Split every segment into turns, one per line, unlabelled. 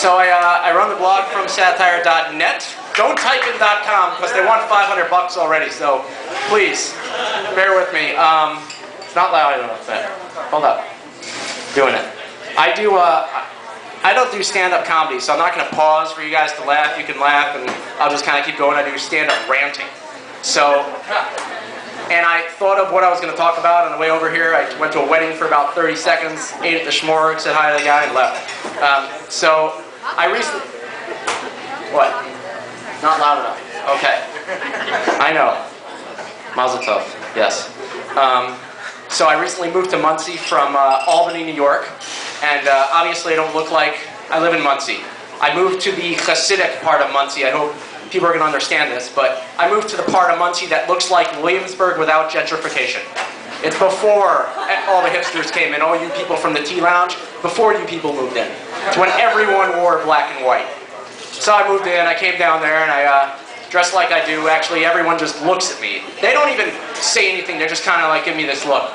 So I run the blog frumsatire.net. Don't type in .com because they want $500 already. So please bear with me. It's not loud enough there. Hold up. Doing it. I don't do stand-up comedy, so I'm not going to pause for you guys to laugh. You can laugh, and I'll just kind of keep going. I do stand-up ranting. So, and I thought of what I was going to talk about on the way over here. I went to a wedding for about 30 seconds, ate at the schmorg, said hi to the guy, and left. So, I recently... What? Not loud enough. Okay. I know. Mazel tov. Yes. So I recently moved to Muncie from Albany, New York. And obviously I don't look like I live in Muncie. I moved to the Hasidic part of Muncie. I hope people are going to understand this. But I moved to the part of Muncie that looks like Williamsburg without gentrification. It's before all the hipsters came in, all you people from the tea lounge, before you people moved in. It's when everyone wore black and white. So I moved in, I came down there, and I dressed like I do. Actually, everyone just looks at me. They don't even say anything. They're just kind of like, give me this look.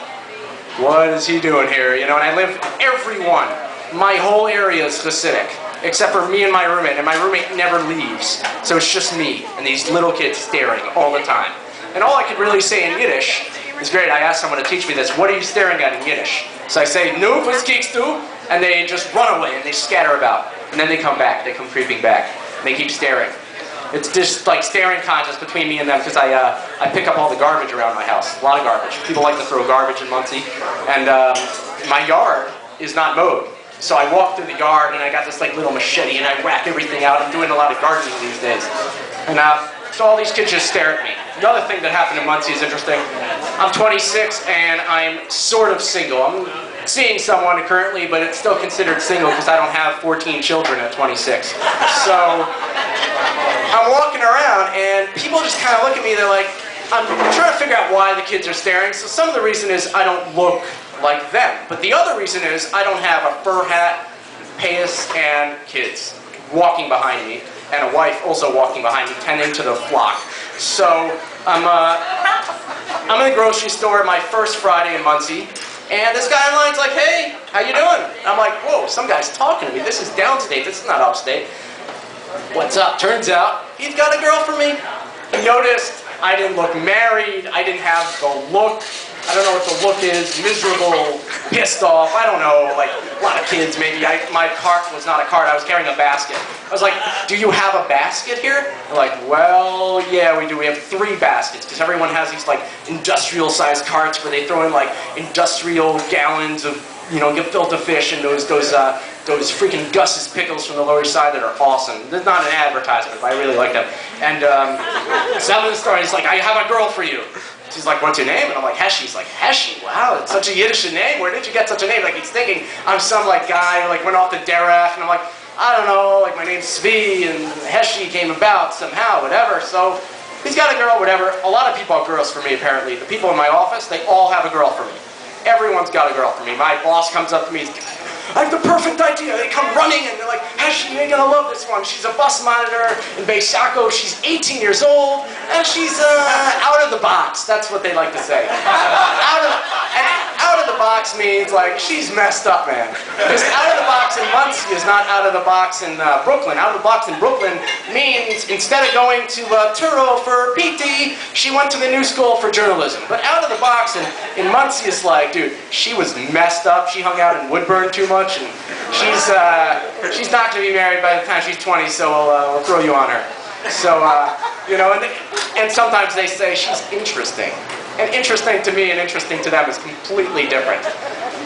What is he doing here? You know, and I live, everyone, my whole area is Hasidic, except for me and my roommate never leaves. So it's just me and these little kids staring all the time. And all I could really say in Yiddish is great. I asked someone to teach me this. What are you staring at in Yiddish? So I say, nu, was kiekst du? And they just run away and they scatter about. And then they come back, they come creeping back. And they keep staring. It's just like staring contest between me and them because I pick up all the garbage around my house. A lot of garbage. People like to throw garbage in Muncie. And my yard is not mowed. So I walk through the yard and I got this like little machete and I whack everything out. I'm doing a lot of gardening these days. And so all these kids just stare at me. Another thing that happened in Muncie is interesting. I'm 26 and I'm sort of single. I'm seeing someone currently, but it's still considered single because I don't have 14 children at 26. So I'm walking around and people just kind of look at me. They're like, I'm trying to figure out why the kids are staring. So some of the reason is I don't look like them. But the other reason is I don't have a fur hat, payas, and kids walking behind me. And a wife also walking behind me, tending to the flock. So I'm in the grocery store, my first Friday in Muncie, and this guy in line's like, hey, how you doing? And I'm like, whoa, some guy's talking to me. This is downstate, this is not upstate. What's up? Turns out, he's got a girl for me. He noticed I didn't look married, I didn't have the look. I don't know what the look is, miserable, pissed off, I don't know, like a lot of kids maybe. My cart was not a cart, I was carrying a basket. I was like, do you have a basket here? They're like, well, yeah, we do. We have 3 baskets, because everyone has these like industrial-sized carts where they throw in like industrial gallons of, you know, gefilte fish and those freaking Gus's pickles from the Lower East Side that are awesome. They're not an advertisement, but I really like them. And so I'm in the store, and he's like, I have a girl for you. She's like, what's your name? And I'm like, Heshi. He's like, Heshi? Wow, it's such a Yiddish name. Where did you get such a name? Like, he's thinking I'm some like guy who like went off the derech, and I'm like, I don't know, like my name's Svi, and Heshi came about somehow, whatever. So he's got a girl, whatever. A lot of people have girls for me, apparently. The people in my office, they all have a girl for me. Everyone's got a girl for me. My boss comes up to me, I have the perfect idea. They come running and they're like, Heshi, you're gonna love this one. She's a bus monitor in Beisako. She's 18 years old and she's out of the box. That's what they like to say. Out of the box means like she's messed up, man. Because out of the box in Muncie is not out of the box in Brooklyn. Out of the box in Brooklyn means instead of going to Turo for PT, she went to the New School for journalism. But out of the box in Muncie is like, dude, she was messed up. She hung out in Woodburn too much. And she's not going to be married by the time she's 20, so we'll throw you on her. So, you know, and sometimes they say she's interesting. And interesting to me and interesting to them is completely different.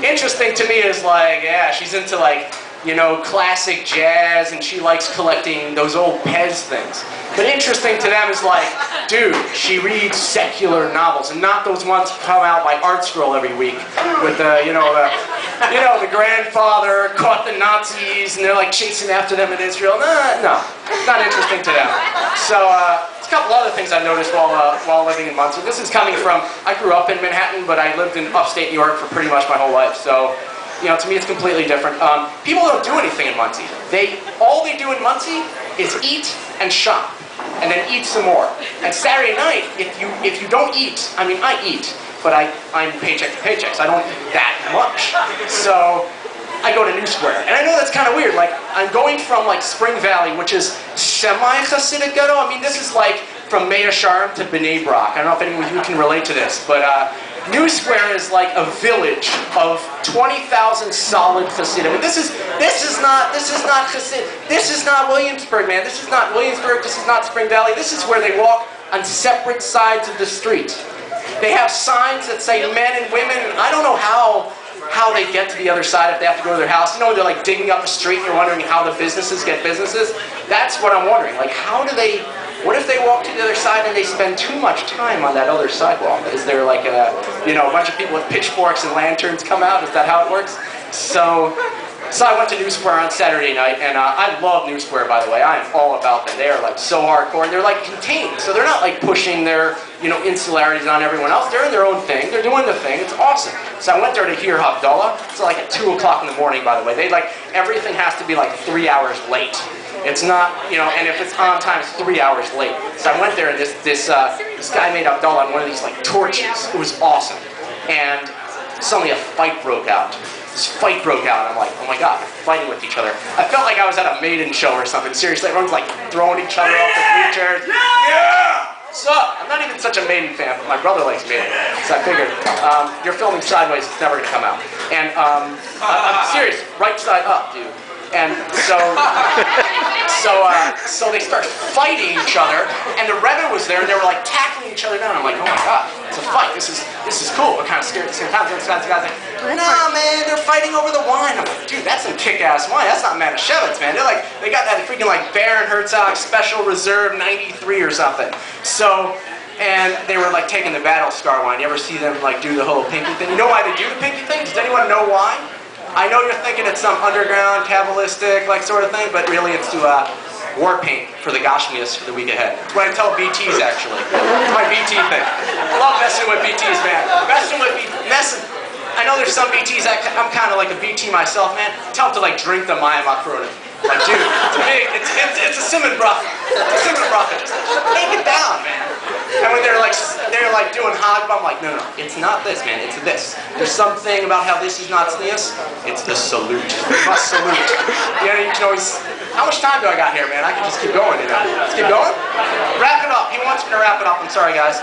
Interesting to me is like, yeah, she's into like, you know, classic jazz and she likes collecting those old Pez things. But interesting to them is like, dude, she reads secular novels and not those ones that come out by Art Scroll every week with the grandfather caught the Nazis and they're like chasing after them in Israel. No, not interesting to them. So there's a couple other things I noticed while living in Muncie. This is coming from, I grew up in Manhattan, but I lived in upstate New York for pretty much my whole life. So, you know, to me it's completely different. People don't do anything in Muncie. All they do in Muncie is eat and shop, and then eat some more. And Saturday night, if you don't eat, I mean, I eat, but I'm paycheck to paycheck, so I don't eat that much. So I go to New Square. And I know that's kind of weird. Like, I'm going from like Spring Valley, which is semi-Hasidic ghetto. I mean, this is like from Mea Sharm to B'nai Brak. I don't know if anyone of you can relate to this, but New Square is like a village of 20,000 solid Hasidim. And this is not Hasid. This is not Williamsburg, man. This is not Williamsburg. This is not Spring Valley. This is where they walk on separate sides of the street. They have signs that say men and women. I don't know how they get to the other side if they have to go to their house. You know, they're like digging up a street and you're wondering how the businesses get businesses. That's what I'm wondering. Like, how do they, what if they walk to the other side and they spend too much time on that other sidewalk? Is there like a bunch of people with pitchforks and lanterns come out? Is that how it works? So I went to New Square on Saturday night, and I love New Square, by the way. I am all about them. They are like so hardcore, and they're like contained. So they're not like pushing their insularities on everyone else. They're in their own thing. They're doing their thing. It's awesome. So I went there to hear Havdalah. It's like at 2 o'clock in the morning, by the way. They like, everything has to be like 3 hours late. It's not, and if it's on time, it's 3 hours late. So I went there, and this guy made Havdalah on one of these like torches. It was awesome. And suddenly a fight broke out. This fight broke out, and I'm like, oh my god, they're fighting with each other. I felt like I was at a Maiden show or something. Seriously, everyone's like throwing each other off the bleachers. Yeah! What's up? I'm not even such a Maiden fan, but my brother likes Maiden. So I figured, you're filming sideways, it's never gonna come out. And I'm serious, right side up, dude. And so they start fighting each other, and the Rebbe was there, and they were like tackling each other down. I'm like, oh my god, it's a fight. This is cool. I'm kind of scared at the same time. This guy's like, nah, man, they're fighting over the wine. I'm like, dude, that's some kick-ass wine. That's not Manischewitz, man. They got that freaking like Baron Herzog Special Reserve '93 or something. So. And they were like taking the Battle Scar wine. You ever see them like do the whole pinky thing? You know why they do the pinky thing? Does anyone know why? I know you're thinking it's some underground, Kabbalistic like sort of thing, but really it's to war paint for the Gashmias for the week ahead. It's what I tell BTs actually. It's my BT thing. I love messing with BTs, man. Messing. I know there's some BTs, I'm kind of like a BT myself, man. Tell them to like drink the Maya Makronim. Like, dude, it's a Simon Bruff. It's a Simon Bruff. Take it down, man. And when they're like doing Hagbah, I'm like, no, it's not this, man, it's this. There's something about how this is not tznius. It's the salute. You must salute. You can always, how much time do I got here, man? I can just keep going, Let's keep going? Wrap it up. He wants me to wrap it up. I'm sorry, guys.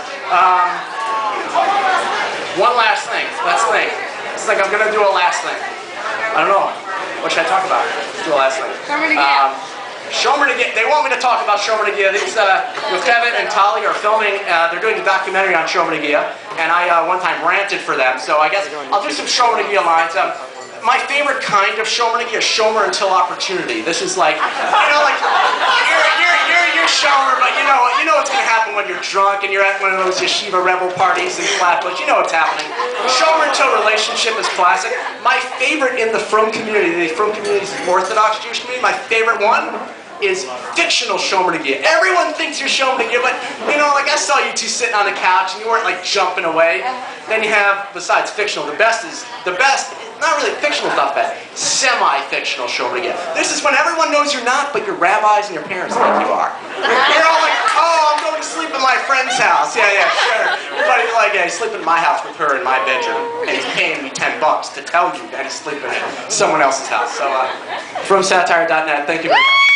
One last thing. Let's think. It's like I'm going to do a last thing. I don't know. What should I talk about? Let's do a last thing. Shomer Negia. They want me to talk about Shomer Negia. With Kevin and Tali are filming. They're doing a documentary on Shomer Negia, and I one time ranted for them. So I guess I'll do some Shomer Negia lines. My favorite kind of Shomer Negia is Shomer until opportunity. This is like, you're Shomer, but you know what's gonna happen when you're drunk and you're at one of those yeshiva rebel parties in Flatbush. You know what's happening. Shomer until relationship is classic. My favorite in the Frum community, the Frum community is Orthodox Jewish community. My favorite one is fictional Shomer Negia. Everyone thinks you're Shomer Negia, but like I saw you two sitting on the couch and you weren't like jumping away. Then you have, besides fictional, the best, not really fictional stuff, bad, semi-fictional Shomer Negia. This is when everyone knows you're not, but your rabbis and your parents think you are. You're all like, oh, I'm going to sleep in my friend's house. Yeah, sure. But he's like, yeah, he's sleeping in my house with her in my bedroom, and he's paying me $10 to tell you that he's sleeping in someone else's house. So, FrumSatire.net, thank you very much.